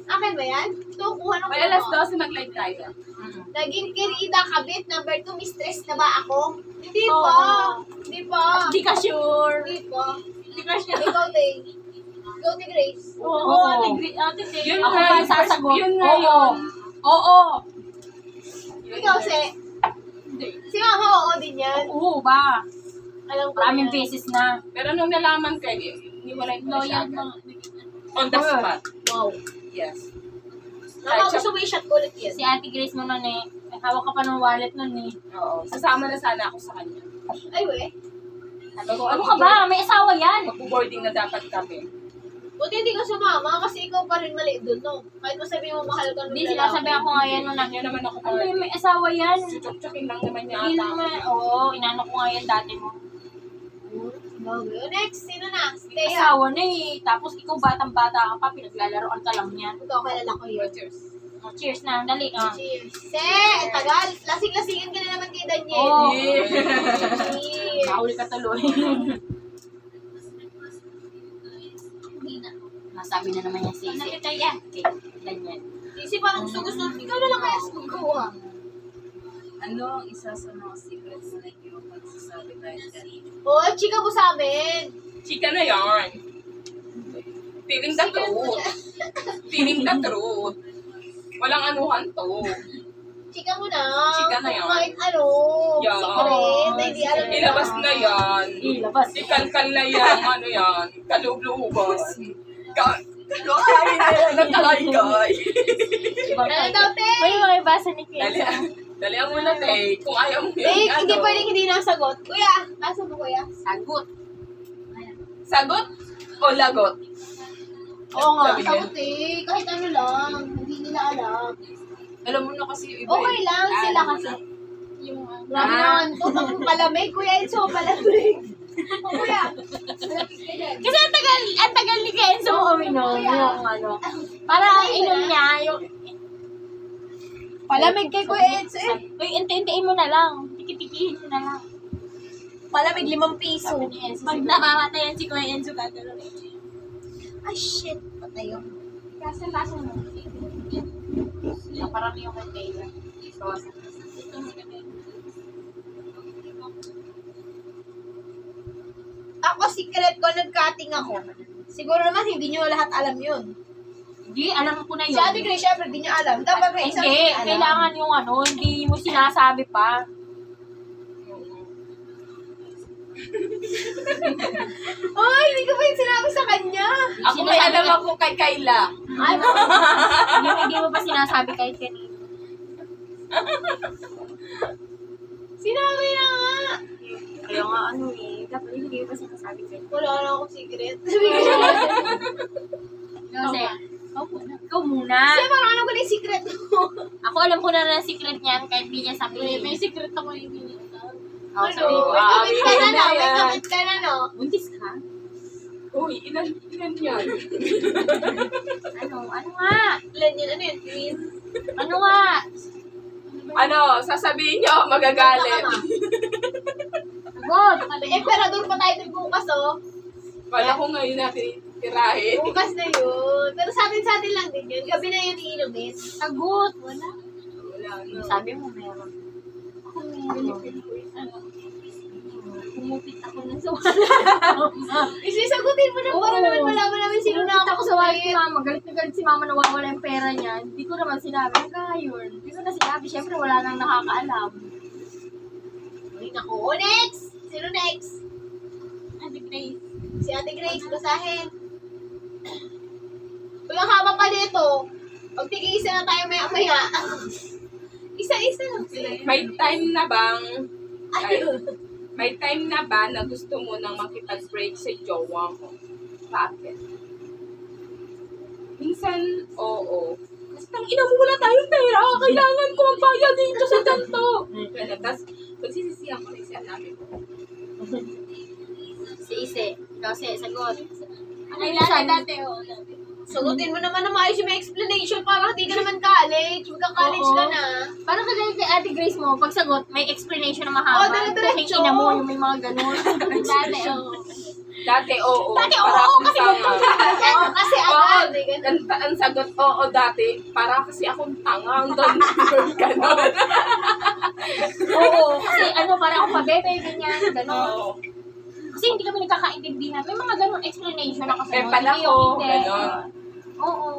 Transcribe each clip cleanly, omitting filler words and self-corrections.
Akin ba yan? Ito, kuha ng May alas 12 mag-live tayo. Naging kirida kabit, number 2, mistress na ba ako? Hindi Oo. pa. Hindi pa. Hindi ka sure. Hindi pa. Hindi ka sure. Ikaw, Tay. Ikaw, Tay Grace. Oo, ate Grace. Yun Ako nga, pa sasagot. yun nga Oo. yun. Oo. Ikaw, Se. Hindi. Si Mama, oo din yan. Oo ba? Alam ko Maraming yan. beses na. Pero nung nalaman ko, iniwalay ko na siya. Loyal na. On the spot. Wow. Yes. Mama, gusto mo i-shot ko ulit yan. Si Ate Grace mo nun eh. May hawak ka pa ng wallet nun eh. Oo. Sasama na sana ako sa kanya. Ay, we. Sabi ko, ano ka ba? May asawa yan. Mag-boarding na dapat kami. Buti hindi ka sumama kasi ikaw pa rin mali doon, no? Kahit mo sabihin mo mahal ka nung Hindi, sinasabi ako nga yan nun. Yan naman ako Ano yung may asawa yan? Chuchok-chokin lang naman niya Hindi ata. naman. Oo, inano ko nga yan dati mo. Okay. Next, sino na? May Stay up. asawa na eh. Tapos ikaw batang-bata ka pa, pinaglalaroan ka lang yan. Ikaw, kilala ko yun. Cheers. Oh, cheers na, dali ka. Cheers. Se, tagal. Lasing-lasingin ka na naman kay Daniel. Oo. Cheers. Nakahuli ka tuloy. Nasabi na naman niya si Isi. Nakita yan. Okay, ganyan. Isip parang gusto. Ikaw na lang kaya suguha. Ano ang isa sa mga secrets na iyong magsasabi kahit kanino? Oh, chika mo sa amin. Chika na yarn. Feeling the truth. Feeling the truth. Walang anuhan to. Chika mo na. Chika na yan. Kahit ano. Yeah. Secret. Na hindi alam nila. Ilabas na yan. Ilabas. Ikalkal na yan. Ano yan? Kalubluban. Kalay na yan. Nagkalaygay. Ano daw, te? May mga basa ni Dali, Kuya. dali mo na, te. Kung ayaw mo Eh, yung hindi pwedeng hindi nasagot. Kuya, nasa mo, kuya? Sagot. Sagot o lagot? Oo nga, Sabi sagot eh. Kahit ano lang. Hindi nila alam. Alam mo na kasi yung iba Okay lang, sila kasi. Yung Grabe naman to. Palamig, kuya Enzo, palamig. Oh, kuya. Palamig ka dyan. Kasi ang tagal ni Kenzo uminom yung ano. Para inom niya yung... Palamig kay Kuya Enzo eh. Uy, inti-intiin mo na lang. Tikitikihin mo na lang. Palamig 5 piso. Sabi ni Enzo. Pag namamatayan si Kuya Enzo, gagawin. Ay, shit. Patay yun. Kasi mo. Naparami yung container. Ako, secret ko, nag-cutting ako. Siguro naman, hindi nyo lahat alam yun. Hindi, alam ko na Si yun. Ate Grace, syempre, hindi niya alam. Dapat may isang Hindi, hindi alam. kailangan yung ano, hindi mo sinasabi pa. Ay, hindi ko pa yung sinabi sa kanya. Ako may alam ako kay Kayla. Ano? Hindi mo pa sinasabi kahit kanina. Sinabi na nga. Kaya nga ano eh, dapat hindi mo pa sinasabi kanina. Wala na akong secret. Kasi, ikaw muna. Kasi parang ano ko na yung secret mo. Ako alam ko na na secret niyan kahit hindi niya sabihin. May secret ako yung hindi. Ako Ano? sabihin ko, May kapit ka na, no? May yan. kapit ka na, no? buntis ka? Uy, ilan yan? Ano nga? Ilan yun? Ano yun? Twin? Ano nga? Ano, sasabihin niyo, magagalit. Agod! Eh, emperador pa tayo dun bukas, oh. Wala ko ngayon natin tirahin. Bukas na yun. Pero sa atin lang din yun. Gabi na yun iinumin. Sagot! Wala. Wala na. Sabi mo meron. Ako meron. Ano? Kumupit ako ng sawala. Isisagutin mo na para naman malaman namin sino na Ako sa wife ni mama, galit na galit si mama na wala yung pera niya. Hindi ko naman sinabi. Nagkayun. Hindi ko na sinabi. Siyempre wala nang nakakaalam. Ay, naku. Oh, next! Sino next? Ate Grace. Si Ate Grace, basahin. Uy, ang haba pa dito. Pagtigisa na tayo maya-maya. Isa-isa lang. May time na bang, Ayun. may time na ba na gusto mo nang makipag-break sa jowa mo? Bakit? Minsan, oo. Kasi nang ina mo, wala tayong pera. Kailangan ko magbayad dito sa ganito. Tapos, pagsisisihan ko na isa namin. Si Ise. Ikaw si sagot. Ano yung Kailangan sabi? dati, oh. Sagutin mo naman na maayos yung may explanation para hindi ka naman college. Magka-college Oo. ka na. Parang kagaya kay Ate Grace mo, pag sagot, may explanation na mahaba. Oo, dire-diretso. Kung ina mo, yung may mga ganun. Dati, oh. Dati, oo. Dati, Para oo, akong kasi tanga. Kasi Oo, agad. ang sagot, oo dati, para kasi akong tangang doon. Ganon. Oo, kasi parang ako pabebe, ganyan, gano'n. Oo. Kasi hindi kami nagkakaintindihan. May mga ganong explanation na kasi. Pala Hindi ko, yung hindi. ganon. Oo.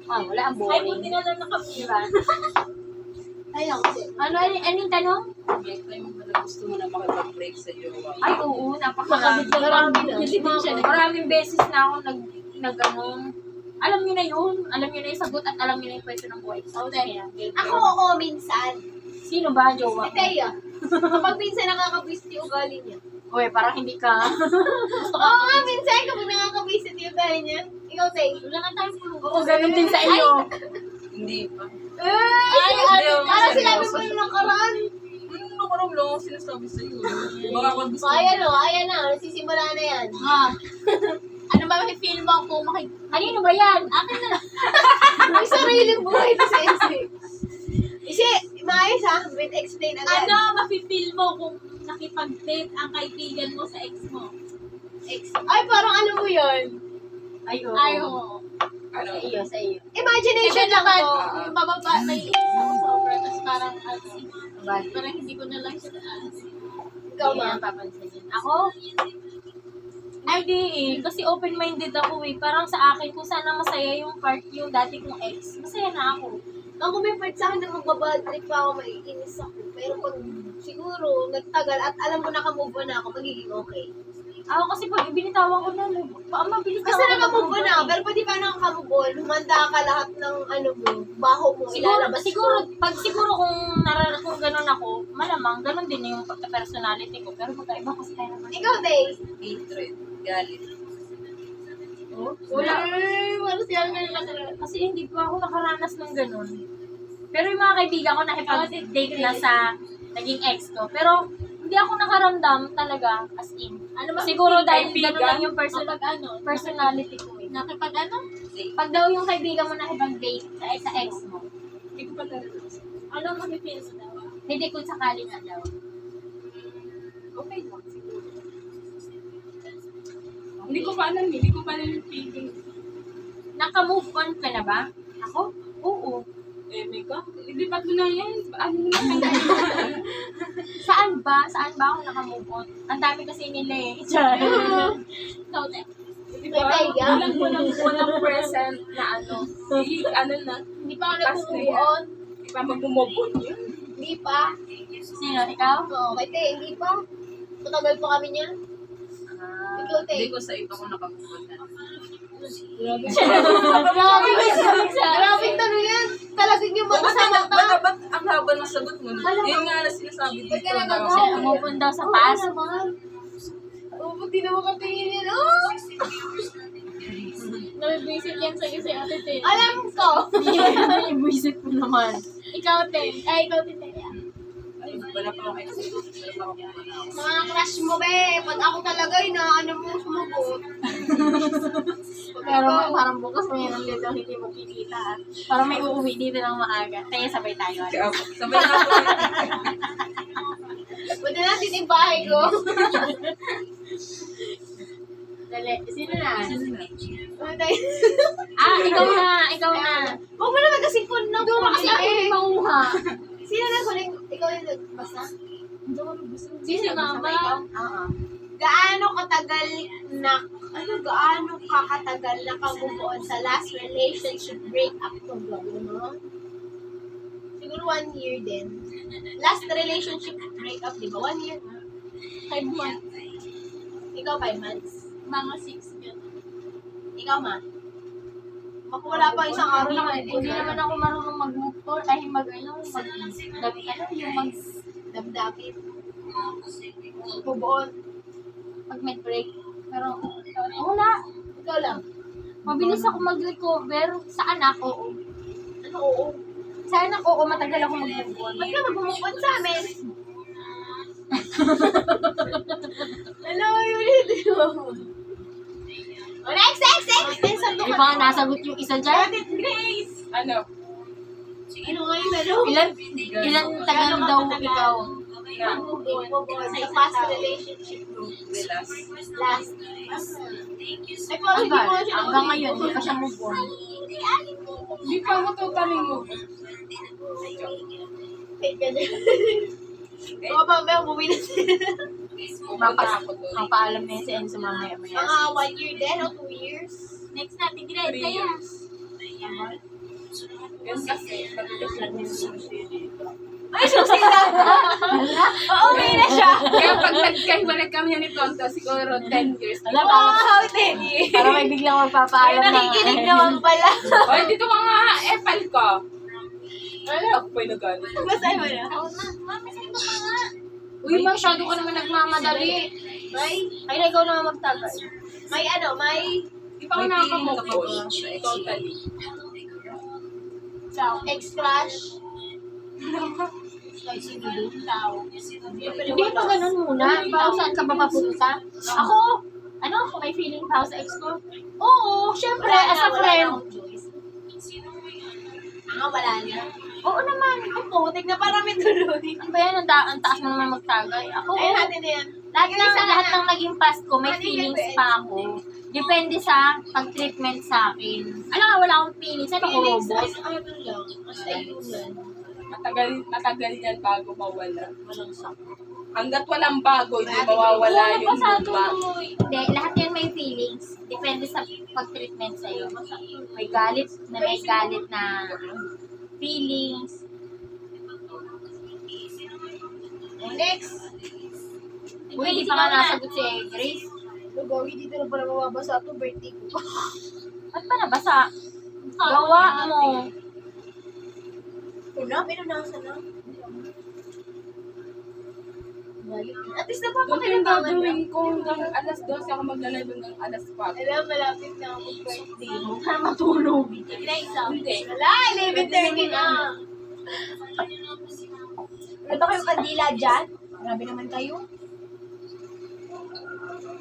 Wala ang Ay, boring. buti na lang nakapira. Ay, ako kasi. Anong tanong? May time mo na gusto mo na makipag-break sa jowa. Ay, oo, napakarami. Maraming beses na ako alam niyo na yun. Alam niyo na yung sagot at alam niyo na yung kwento ng buhay. Ako, oo, minsan. Sino ba, jowa? Si Thea. Kapag minsan nakakabwisit yung ugali niya. Uy, parang hindi ka. Oo nga, minsan kapag nakakabwisit yung ugali niya. Ikaw, Thea. Wala nga tayong pulong. Oo, ganun din sa iyo. Hindi pa. Parang sinabi mo yung nakaraan. Ano ko rin lang sinasabi sa'yo. Baka kung gusto So, ayan na. Nagsisimula na yan. Ha? Ano ba feel mo kung Kanino ba yan? Akin na. may sariling buhay na si Isi? Isi, maayos ha? With explain agad. mafe-feel mo kung nakipag-date ang kaibigan mo sa ex mo? Ay, parang ano mo yun? Ay, oo. Ay, oo. Ano? Sa iyo. Imagination lang naman, ko. yung bababa, may ex ako sobra, tapos parang, Bali. parang hindi ko na lang siya Ikaw Hindi ba? yan papansin yun. Ako? Ay, di eh. Kasi open-minded ako eh. Parang sa akin, kung sana masaya yung part yung dati kong ex, masaya na ako. Ako may part sa akin na magbabad trip pa ako, maiinis ako. Pero pag siguro nagtagal at alam ko nakamove on na ako, magiging okay. Ako kasi pag binitawan ko na, mabilis Kasi nakamove on na ako, pero pwede pa nakamove on, humanda ka lahat ng ano mo, baho mo, ilalabas Siguro kung ganun ako, malamang ganun din yung personality ko. Pero magkaiba kasi tayo naman. Ikaw, Day. Hatred. Galit. Wala. Wala siya na Kasi hindi pa ako nakaranas ng ganun. Pero yung mga kaibigan ko nakipag-date na sa naging ex ko. Pero hindi ako nakaramdam talaga as in. Siguro dahil ganun lang yung personality ko eh. Nakipag Pag daw yung kaibigan mo nakipag-date sa ex mo, Hindi ko pa naranasan. ano mafe-feel mo daw? hindi kung sakali nga daw. Okay lang, siguro. Hindi ko pa alam yung feeling. Naka-move on ka na ba? Ako? Oo. Mika, ilipat mo na yan. Ano na Saan ba ako naka-move on? Ang dami kasi nila eh. Ikaw, te. Di ba? Walang present na ano. Ano na. Hindi pa ako Past na nag-move yan. on. Di ba mag-move on yun? Hindi pa. Sino? Ikaw? Oo, kay Tay, hindi pa. Tatagal pa kami niyan. Ikaw, Tay. Hindi ko sa iba ko nakapupunta. Grabe tanong yan. Talagang yung mata sa mata. Ba't ang haba ng sagot mo? Yun nga na sinasabi dito. Ba't ka na- nagagawa? Umupon daw sa past. Buti naman ka tingin yun. Oh! Nabibisit yan sa'yo si ate, te. Alam ko. Ibuisit ko naman. Ikaw, te. Ay, ikaw, te. Ay, wala pa akong exit. Wala pa akong panahon. Mga crush mo, be. Pag ako talaga, ano mo sumagot. Pero parang bukas may nang dito hindi mo kikita. Parang may uuwi dito ng maaga. Kaya sabay tayo. Kaya ako, sabay na ako. Pwede natin yung bahay ko. Dali. Sino na? Ikaw na. Huwag mo naman kasi kung no. Doon kasi ako yung mauha. Sino na huling? Ikaw yung nagbasa? Si mama. Oo. Gaano katagal naka-move on sa last relationship breakup ko, no? Siguro 1 year din. Last relationship breakup, di ba? 1 year. 5 months. Ikaw, 5 months. Mga 6 yun. Ikaw, ma? Wala pa isang araw na Hindi naman ako marunong mag-move on. Ay, damdamin. Bubuon. pag break. Pero, wala. Ikaw lang. Mabilis ako mag-recover sa anak. Oo. Ano, oo. Sa anak, oo, matagal ako mag-move on. Ba't ka mag-move on sa amin? Hello, ulit. Oh, next! Ay, baka nasagot yung isa dyan. Grace! Ano? Ano nga yung ano? Ilan tagal daw ikaw? Move on sa past relationship mo. The last. Last. Ay, parang hindi ko siya Hanggang ngayon, hindi pa siya move on. Hindi pa ako totally move. Hate ka dyan. Oo, mamaya umuwi na sila. Pupunta ako doon. Ang paalam na yun si Enzo mamaya. Mga 1 year din o 2 years. Next natin, Grace, 3 kaya. years. Yun kasi, pag-desisyon mo siya dito. Ay, susi na! Uuwi na siya! Kaya pag nagkahiwalay kami ni Tonto, siguro 10 years. Alam, parang, Wow, Teddy! parang may biglang magpapaalam Ay, nakikinig naman pala. Oy, dito ka nga, epal ko. Ay, ako pa'y nagalit. Basahin mo na. Mami, sa'yo ka nga. Uy, masyado ka naman nagmamadali. May, Ay, na ikaw naman magtagay. may, Di pa ako nakaka-move-on. Totally. ex-crush. Hindi pa ganun muna. Pao, saan ka ba papunta? Ako, ano, kung may feeling pa ako sa ex ko? Oo, syempre, as a friend. Wala na. Oo naman. Ako, tig na parang may tuloy. Ano ba yan? Ang taas mo naman magtagay. Ako, Ay, natin na yan. lahat ng naging past ko, may feelings pa ako. Depende sa pag-treatment sa akin. Ano nga, wala akong feelings. Ano ko, Feelings, robot? ano lang. Basta yun lang. Matagal yan bago mawala. Walang sakit. Hanggat walang bago, hindi mawawala Oo, yung napasado lupa. ko. Hindi, lahat yan may feelings. Depende sa pag-treatment sa'yo. May galit na feelings. Next. Uy, hindi pa nga nasagot si Grace. Lugawi, dito na pala mababasa ito. Birthday ko. Ba't pa nabasa? Gawa mo. Una, pinunasa na. At least napapakinabangan Doon yung na. gagawin ko hanggang alas 12 ako maglalaro hanggang alas 4. Alam, malapit na ako birthday mo. Para matulog. Hindi. Wala, 11:30 na. Ano ba kayong kandila dyan? Grabe naman kayo.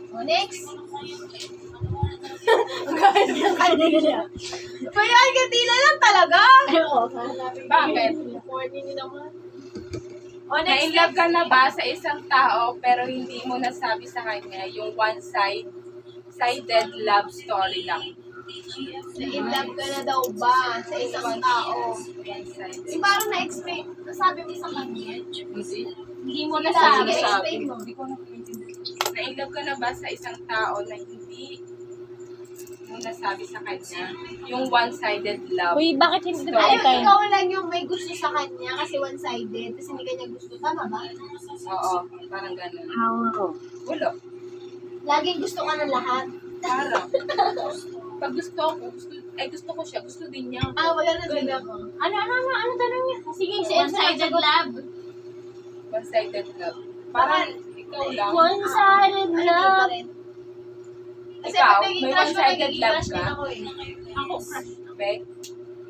O, next. Ang gaya ng kandila. Kaya ang kandila lang talaga. Oo. Bakit? Morning naman. O, Na-in love ka na ba sa isang tao pero hindi mo nasabi sa kanya yung one-sided love story lang? Na-in love ka na daw ba sa isang tao? One-sided. Yung parang na-explain, nasabi mo sa kanya. Hindi mo Sige, nasabi. sige, explain mo. Na-in love ka na ba sa isang tao na hindi mo nasabi sa kanya yung one-sided love? Uy, bakit hindi Story. Ay, ikaw lang yung may gusto sa kanya kasi one-sided, kasi hindi kanya gusto. Tama ba? Oo, parang ganun. Oo. Wala. Laging gusto ka ng lahat. Parang. Pag gusto ko siya, gusto din niya. Wala na din ako. Ano tanong niya? Sige, si Enzo One-sided nagsagot. love. One-sided love. Parang ikaw lang. One-sided Ano love. pa rin? Kasi Ikaw, pag naging may crush mo, one-sided naging love crush ka? din ako eh. Ako, crush. Bek?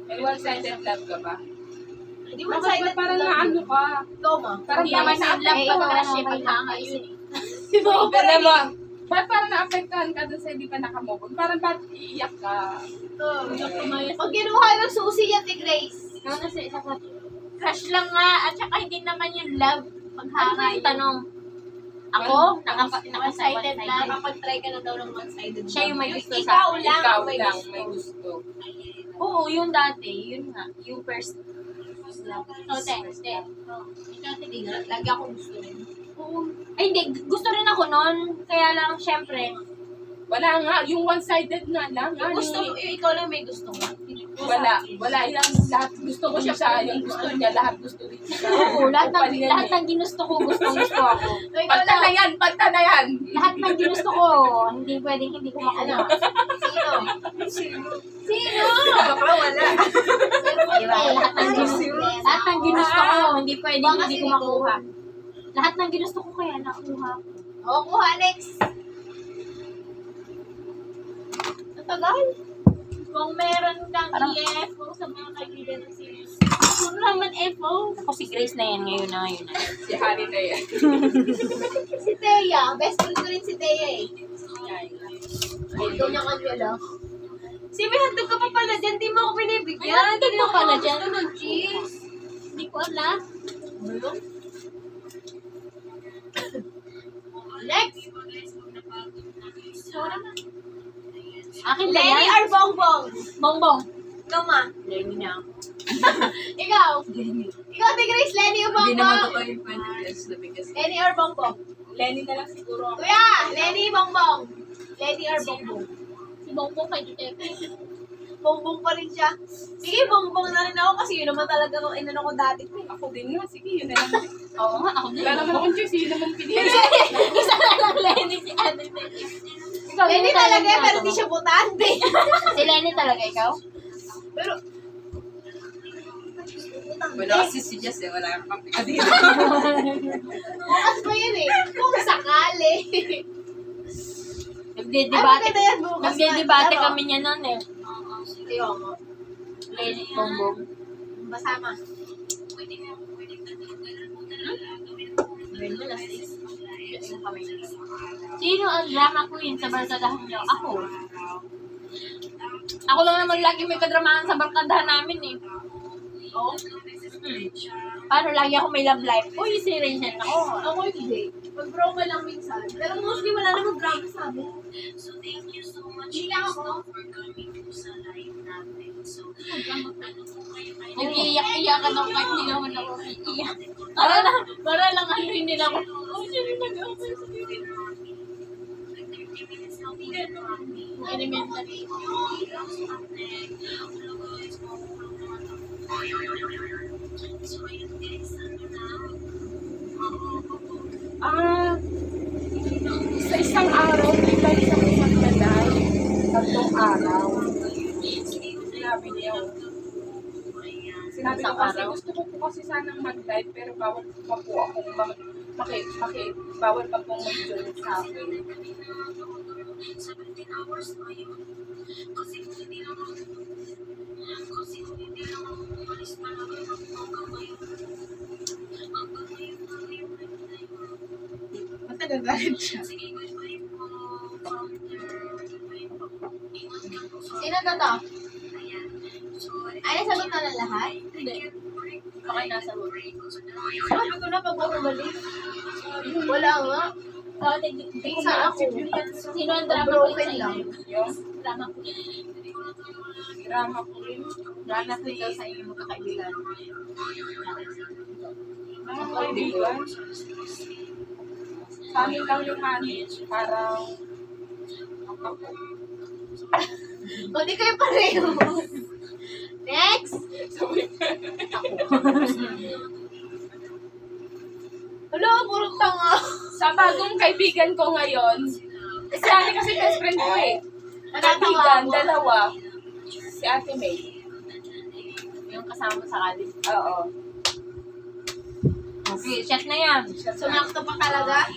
May one-sided love ka ba? Hindi Bakit one-sided ba parang love. naano ka? Ikaw ma. Parang Hindi naman parang in love Eh, pag ikaw crush lang, eh, pag okay. hanga yun eh. Alam mo, ba't parang naapektuhan ka doon sa hindi ka nakamove on? Parang ba't iiyak ka? Pag kinuha ng susi yan ni Grace. Ikaw na si isa ko. Crush lang nga, at saka hindi naman yung love pag Ano ba hanga yung yun. tanong? Ako? One-sided love. Nakapag-try ka na daw ng one-sided. Siya yung may gusto sa Ikaw akin. lang Ikaw may lang gusto. may gusto. Oo, yung dati. Yun nga. Yung first love. So, te. Ikaw, te. Lagi ako gusto rin. Oo. Ay, hindi. Gusto rin ako nun. Kaya lang, syempre. Wala nga, yung one-sided nga lang. Yung gusto mo, yung ikaw lang may gusto mo. Wala yan. Lahat gusto ko siya, yung gusto niya, lahat gusto din siya. Oo, lahat Upal yan ng eh. ginusto ko, gusto ako. So, ikaw Pagta na lang. yan, pagta na yan! Lahat ng ginusto ko, hindi pwedeng hindi ko makuha. Sino? Baka wala. Diba? Lahat ng ginusto ko, hindi pwedeng hindi ko makuha. Lahat ng ginusto ko kaya nakuha ko. O, kuha next. Ang tagal. Kung meron kang Parang- EFO sa mga kaibigan ng series. Kung naman FO, Ako si Grace na yan ngayon na. Si Honey na yan. Si Teya. Best friend ko rin si Teya eh. Ay, kanya-kanya lang. Si may handog ka pa pala dyan, di mo ako binibigyan. May handog ka pala dyan? Gusto ng cheese. hindi ko alam. Akin ba Lenny yan? or Bongbong? Bongbong. Ikaw ma. Lenny na. Ikaw. Ikaw, Ate Grace, Lenny o Hindi naman Bongbong? totoo yung pwede na bigas. Lenny or Bongbong? Lenny na lang siguro ako. Kuya, Lenny, Bongbong. Lenny or Bongbong? Si Bongbong kay Duterte. Bongbong pa rin siya. Sige, Bongbong na rin ako kasi yun naman talaga kung inano ko dati. Ako din nga, sige, yun na lang. Oo nga, ako din. Wala naman akong choice, yun naman pinili. Isa na lang Lenny si Ate Lenny. Ikaw, Lenny sino talaga, yung pero ano di mo? siya butante. Si Lenny talaga, ikaw? Pero, Wala kasi si Jess eh, wala kang kapikadito. bukas pa yun eh. Kung sakali. Nagdedebate. Ay, maganda yan, bukas Nagdedebate na. kami niya noon eh. Ayun mo. Lenny, Bongbong. Basama. Sino ang drama queen sa barkadahan niyo? Ako. Ako lang naman lagi may kadramahan sa barkadahan namin eh. Oo. Paano lagi ako may love life? Uy, si Rachel ako. Ako hindi. Mag-bro ka lang minsan. Pero mostly wala namang drama sa amin. Hindi lang ako. Nag-iiyak-iyak ka nung kahit hindi naman ako iiyak. Para lang ano hindi lang ako. Oh, sino nag-offer sa elementary. Sa isang araw, may tayo sa isang medal. 3 araw. Sinabi niya. Sinabi ko kasi, gusto ko po kasi sanang mag-dive, pero bawal pa po akong bawal pa pong mag-join sa akin. Ba't nagagalit siya? Sino na to? Ay, nasagot na ng lahat? Hindi. Baka nasa mo. Sabi ko na pag bumalik. Wala nga. Oh, tingnan Sa ako. Sino ang drama Broken queen sa lang. inyo? Yung Drama queen. drama queen. Drama queen daw sa inyong magkakaibigan. Mga kaibigan. Sa amin lang yung manage. Parang ako. O, di kayo pareho. Next! Hello, puro tanga. Sa bagong kaibigan ko ngayon, si Ate kasi best friend ko eh. Kaibigan, mo. dalawa. Si Ate May. Yung kasama mo sa college. Oo. Okay, chat na yan. Sumakto pa talaga.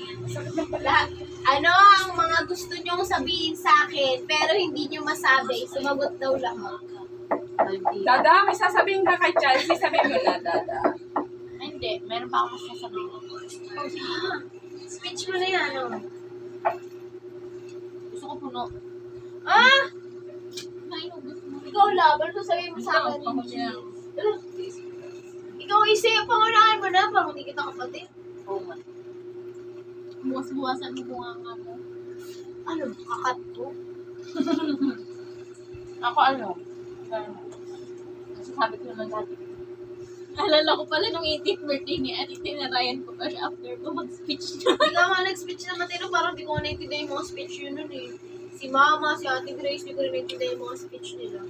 Lahat. Ano ang mga gusto nyong sabihin sa akin pero hindi nyo masabi? Sumagot daw lahat. Dada, may sasabihin ka kay Chelsea, sabihin mo na, Dada. Ay, hindi. Meron pa akong mas sasabihin. Oh, sige na. Speech mo na yan, ano? Gusto ko puno. Ah! Nainubos mo. Ikaw laban mo sabihin mo sa akin. Ikaw, niya. Ikaw isip, pangunahan mo na, pang hindi kita kapatid. Oo nga. Buwas-buwasan mo bunga mo. Ano, kakat ko? Ako ano? Sabi ko naman dati. Alala ko pala nung 18th birthday ni Ate, tinarayan ko pa siya after ko mag-speech na. Hindi ka nga nag-speech na matino, parang di ko nga naintindihan yung mga speech yun nun eh. Si Mama, si Ate Grace, di ko rin naintindihan yung mga speech nila.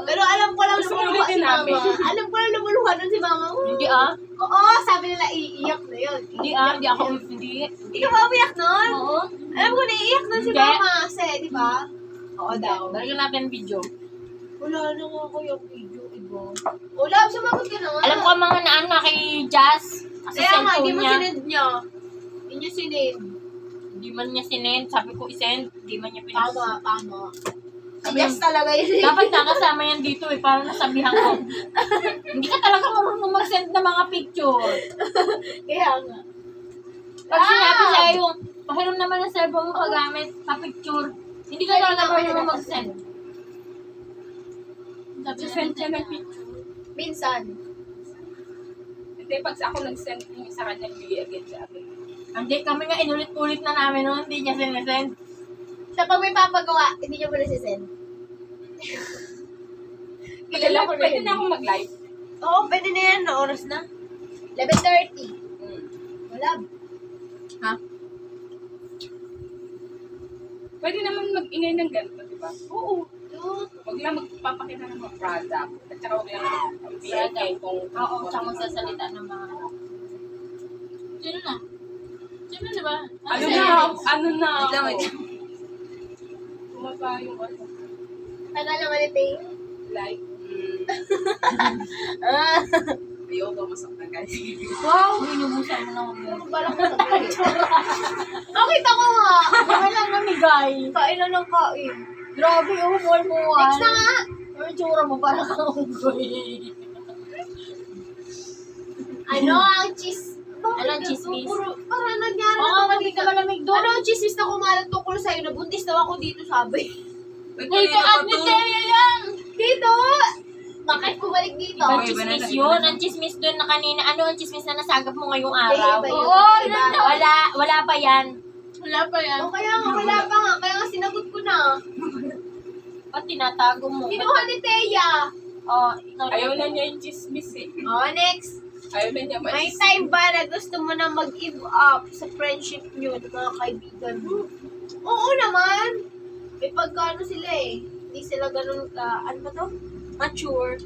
Pero alam ko lang Gusto ko lumuluha si ulitin Mama. namin. Alam ko lang lumuluha nun si Mama. Hindi ah. Oo, sabi nila iiyak na yun. Hindi ah. Hindi ako. Hindi. Hindi ka ba umiyak nun? Oo. Alam ko naiiyak nun si Hindi. Mama kasi, di ba? Oo daw. Balikan natin ang video. Wala na nga ko yung video, iba. Wala, sumagot ka na nga. Alam ko ang mga naan nga kay Jazz. Kasi Kaya nga, hindi cellphone mo niya. sinend niya. Hindi niya sinend. Hindi man niya sinend. Sabi ko isend. Hindi man niya pinas. Tama. Si Sabi Jess talaga yun. Dapat nakasama yan dito eh. Para nasabihan ko. Hindi ka talaga marunong mag-send ng mga picture. Kaya nga. Pag sinabi sa'yo yung pahiram naman ng cellphone mo kagamit sa picture, hindi ka talaga marunong mag-send. Send siya ng picture. Minsan. Hindi, pag ako nag-send yung sa kanya, bigay agad sa akin. Hindi, kami nga inulit-ulit na namin noon, hindi niya sinesend. Sa pag may papagawa, hindi niyo ba nasisend? Kilala ko na Pwede yun. na akong mag-live. Oo, pwede na yan. Na oras na. 11:30. Wala. Ha? Pwede naman mag-ingay ng ganito, di ba? Oo. Huwag lang magpapakita ng mga product. At saka huwag lang mag-ingay kung... Oo, tsaka magsasalita ng mga ano. Sino na? Sino na ba? Ano na Wait lang, ako? wait lang. Tumaba yung ano, Tagal naman ito eh. like. Ayoko masaktan guys. Wow! Inubusan mo naman yun. Ano ba lang ko sabihin? Nakita ko nga. Wala lang namigay. Kain na ng kain. Grabe, oh, buwan-buwan. Next na nga. Ang itsura mo parang kang unggoy. Ano ang cheese? Ano ang chismis? Parang nangyari Oo, na hindi ka malamig doon. Ano ang chismis na kumalat tungkol sa'yo? Nabuntis daw ako dito, sabi. Wait, Uy, kay Ate Tea yan! Dito! Bakit bumalik dito? Ang Okay, iba na chismis lang, yun. iba na. Ang chismis doon na kanina. Ano ang chismis na nasagap mo ngayong araw? Iba yun. Oo, Iba. wala pa yan. Wala pa yan. O kaya nga, wala pa nga. Kaya nga sinagot ko na. Ba't tinatago mo? Kinuha ni Teya. Oh, ikaw Ayaw na niya yung chismis eh. Oh, next. Ayaw na niya May time ba na gusto mo na mag-give up sa friendship niyo ng mga kaibigan mo? Oo naman. May pagkano sila eh. Hindi sila ganun ka, ano ba to? Mature.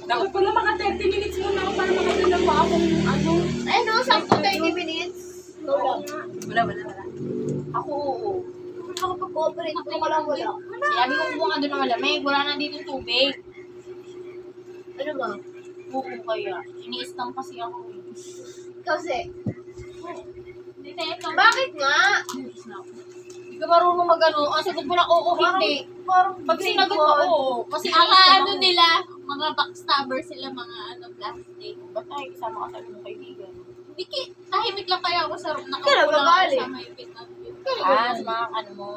Dapat pala mga 30 minutes muna ako para makadala pa akong ano. Ay no, sakto 30 minutes. Ikaw lang. Wala. Ako, oo. Nakapag-cooperate. Ito ka lang wala. Sabi ko kumuha ka doon ng malamig. Wala na dito tubig. Ano ba? Oo, kaya. Ini-stamp kasi ako. Kasi, Hindi tayo ito. bakit nga? Hindi ka marunong mag-ano. Ang sagot mo lang, oo, hindi. Parang Pag sinagot mo, oo. Kasi Ano nila, mga backstabber sila, mga plastic. Ba't tayo isama ka sa mga kaibigan? Hindi, tahimik lang kaya ako sa room. Kaya Nakaupo lang ako nagagalit. sa may pinag. Ah, sa mga ano mo.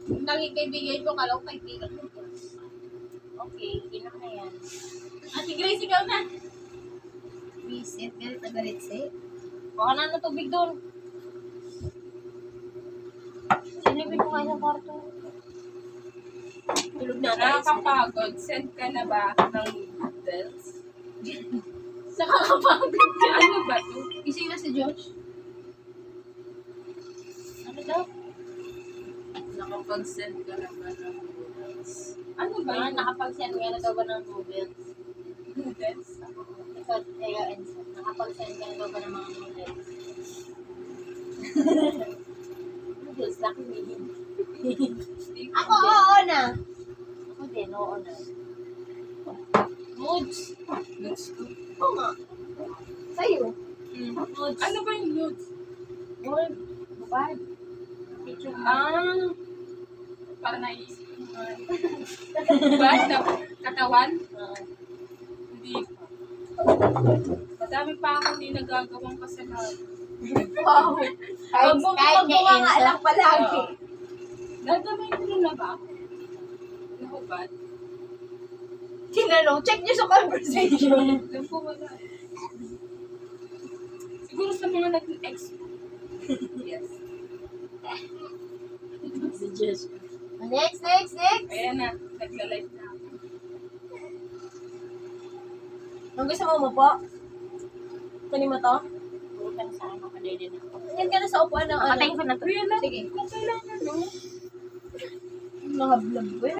Naging kaibigan ko, kala ko kaibigan ko. Okay, inom na yan. Ate Grace, ikaw na. Visit, galit na galit sa'yo. Baka na ng tubig doon. Silipin ko kayo sa kwarto. Tulog na tayo. Nakakapagod. Send ka na ba ng noodles? Sa kakapagod. Ano ba to? Gising na si Josh. Ano daw? Nakapag-send ka na ba ng noodles? Ano ba Ba, yun? nakapag-send ka na daw ba ng noodles? Noodles? Ikaw, nakapag-send ka na daw ba ng mga noodles? Noodles, laki million. Ako, oo na. Ako din, oo na. Moods. Noodles to? Oo nga. Sa'yo. Moods. Ano ba yung noodles? Uy, babad. Picture mo. Para naisip ko. Ba? Na katawan? Hindi. Madami pa ako hindi nagagawang kasalanan. Wow. Kahit bunga nga lang palagi. Dadamay ko na ba ako? Ano ba? Tinanong, check niyo sa conversation. Alam ko wala. Siguro sa mga nag-ex. Yes. Next. Ayan na. Nagla-live na ako. Ang gusto mo po? Kunin mo to? Bukan sa akin, makadede na ako. Yan ka na sa upuan ng ano. Patayin ko na to. Real lang. Sige. Kung kailangan, no? Mga vlog ko